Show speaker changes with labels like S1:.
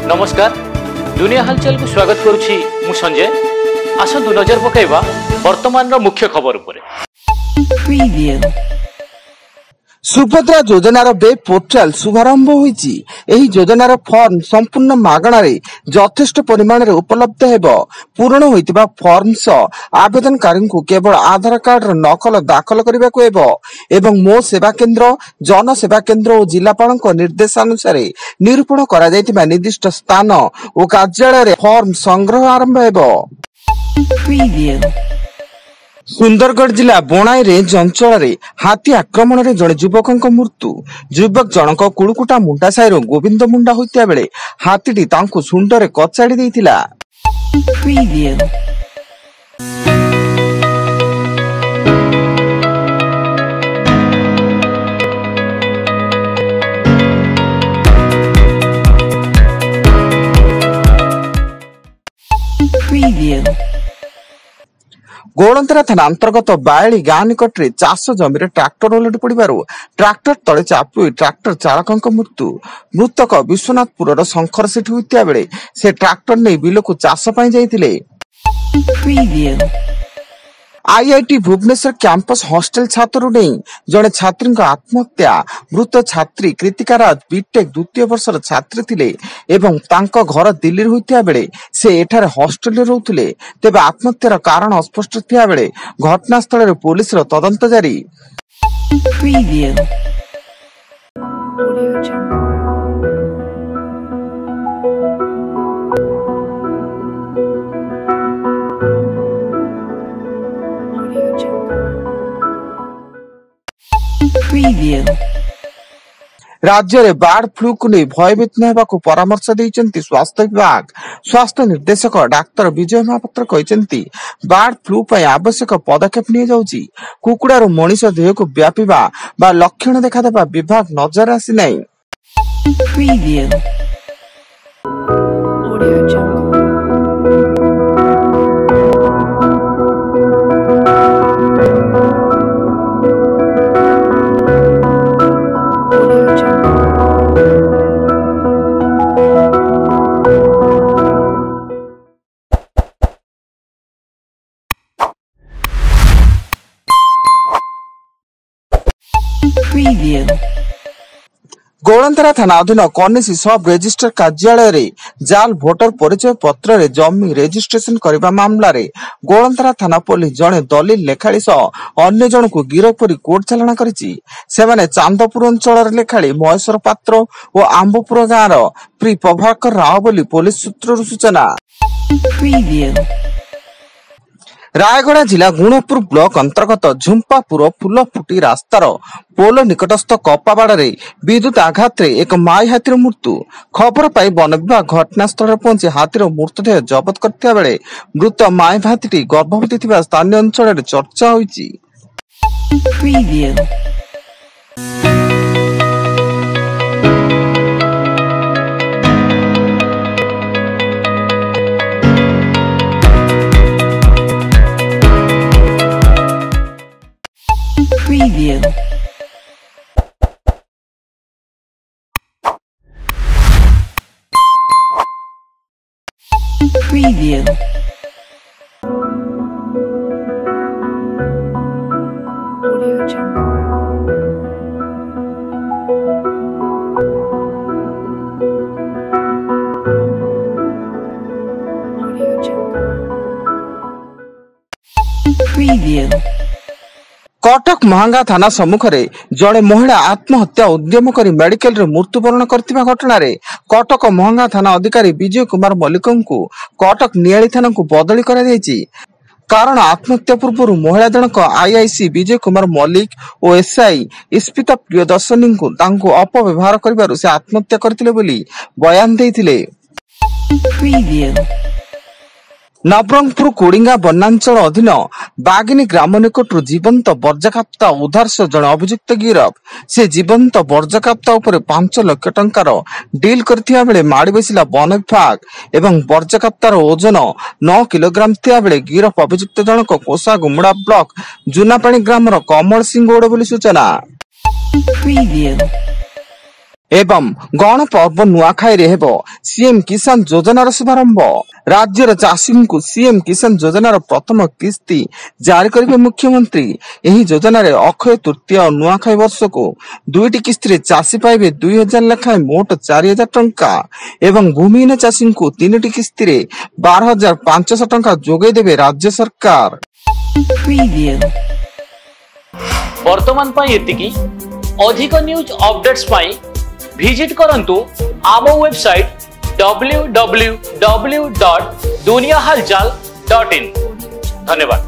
S1: नमस्कार दुनिया हालचाल को स्वागत करुछि मु संजय। आसंतु नजर पकाइबा वर्तमान रो मुख्य खबर उपरे।
S2: सुभद्रा योजनार वेब पोर्टाल शुभारंभ होईची। एही योजनार फॉर्म संपूर्ण मागणारे यथेष्ट परिमाण रे उपलब्ध हेबो। पूर्ण होइतिबा फॉर्म आवेदनकारी को केवल आधार कार्ड रो नकल दाखल करबा को हेबो एवं मो सेवा केंद्र, जन सेवा केंद्र और जिलापाल निर्देशानुसार निरूपण करा जायतिबा निर्दिष्ट स्थान और कार्यालय रे फॉर्म संग्रह आरंभ हेबो। सुंदरगढ़ जिला बोणाई रेंज अंचल हाथी आक्रमण रे जड़े युवक मृत्यु। युवक जनक कुड़कुटा मुंडा साहिर गोविंद मुंडा होता बेले हाथीटी तांको सुंडरे कचाड़ी देइथिला। गोलंतरा थाना अंतर्गत बायली गाँ निकट में चाष जमी ट्राक्टर ओलटी पड़ू ट्राक्टर तले चापी ट्राक्टर चालक मृत्यु। मृतक विश्वनाथपुर शंकर सेठी होता बेले से ट्राक्टर नहीं बिलकू चाष जाइथिले। आईआईटी भुवनेश्वर कैंपस हॉस्टल छात्र नहीं जड़े छात्री आत्महत्या। मृत छात्री कृतिका राज बीटेक द्वितीय वर्षर छात्री थिले एवं तांको घर दिल्ली होता बेले से एठारे हॉस्टल रोते। तेबे आत्महत्यार कारण अस्पष्ट थिया बेले घटनास्थल रे पुलिस रो तदंत जारी। राज्य में बार्ड फ्लू को नहीं भयभीत न होगा परामर्श देइचंती स्वास्थ्य विभाग। स्वास्थ्य निर्देशक डाक्टर विजय महापात्र कहते बार्ड फ्लू पर आवश्यक पदक्षेप नि जाउची। कुकुड़ा रो मनीष देह को व्यापीबा बा लक्षण देखा विभाग नजर आसी नहीं। गोलंतरा थाना अधीन कनिसी सब रेजिस्टर कार्यालय रे जाल भोटर परिचय पत्र रे जमी रेजिस्ट्रेशन करबा मामला रे गोलंतरा थाना पुलिस जड़े दलिल लेखाड़ी सह अन्य जन को गिरफ कर कोर्ट चालाण करिछि। सेमाने चांदपुर अंचल रे लेखाड़ी महेश्वर पात्र और आंबपुर गाँव रो प्री प्रभाकर राव बोली पुलिस सूत्र सूचना। रायगड़ा जिला गुणपुर ब्लॉक अंतर्गत झुंपापुर फुलफुटी रास्तार पोल निकटस्थ कपाबाड़ रे विद्युत आघात रे एक माई हाथीर मृत्यु। खबर पाई वन विभाग घटनास्थल पहुंची हाथीर मृतदेह जबत करथिया बेले मृत माई हाथीटी गर्भवती थिबा स्थानीय अंचल रे चर्चा होईची। कटक महंगा थाना सम्मुख रे जड़े महिला आत्महत्या उद्यम करी मेडिकल रे मृत्युवरण करथिबा घटना रे कटक महंगा थाना अधिकारी विजय कुमार मल्लिक को कटक नियाली थाना को बदली करा जायछि। कारण आत्महत्या पूर्व महिला जनक आईआईसी विजय कुमार मल्लिक और एसआई स्पिता प्रियदर्शनी को तांको अपव्यवहार करिबारु से आत्महत्या करथिले बोली बयान देइथिले। नवरंगपुर कोडिंगा वनांचल अधीन बागिनी ग्राम निकट जीवंत बर्जाकाप्ता उद्धार सह जन अभियुक्त गिरफ। से जीवंत बर्जाकाप्ता उपर 5 लाख टंकार डील करथिया बेले माड़ी बसिला वन विभाग एवं बर्जाकाप्तार ओजन 9 किलोग्राम थिया बेले गिरफ अभियुक्त जनक कोसा गुमड़ा ब्लॉक जुनापाणी ग्रामर कमल सिंह गौड़ बोली सूचना। एवं गणपर्व नुआखाई हेब सीएम किसान योजनार शुभारंभ। राज्यर चाषी को सीएम किसान योजनार प्रथम किस्ती जारी करेंगे मुख्यमंत्री। यही योजन अक्षय तृतीय और नुआखाई वर्ष को 2टी किस्ती चाषी पाइबे 2000 लेखाएं मोट 4000 टंका एवं भूमिहीन चाषी को 3टी किस्ती 12500 टंका जोगे देवे राज्य सरकार।
S1: वर्तमान अधिक न्यूज अपडेट्स विजिट करंतु आम वेबसाइट www.duniyahalchal.in। धन्यवाद।